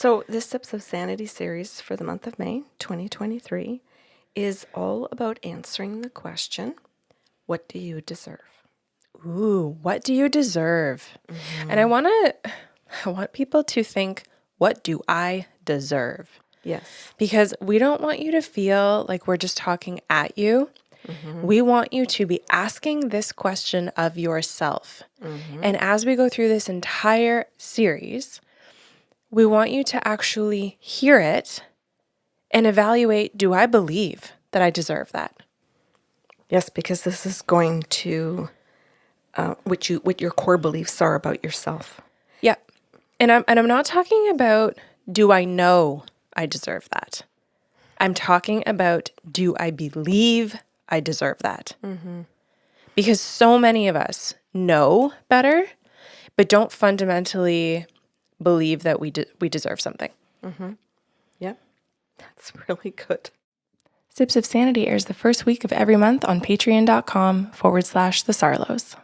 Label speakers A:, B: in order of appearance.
A: So this Sips of Sanity series for the month of May 2023 is all about answering the question, what do you deserve?
B: Ooh, what do you deserve? And I want people to think, what do I deserve?
A: Yes.
B: Because we don't want you to feel like we're just talking at you. We want you to be asking this question of yourself. And as we go through this entire series, we want you to actually hear it and evaluate, do I believe that I deserve that?
A: Yes, because this is going to what your core beliefs are about yourself.
B: Yeah. And I'm not talking about, do I know I deserve that? I'm talking about, do I believe I deserve that? Because so many of us know better, but don't fundamentally believe that we deserve something.
A: Yep. That's really good.
B: Sips of Sanity airs the first week of every month on patreon.com/the Sarlos.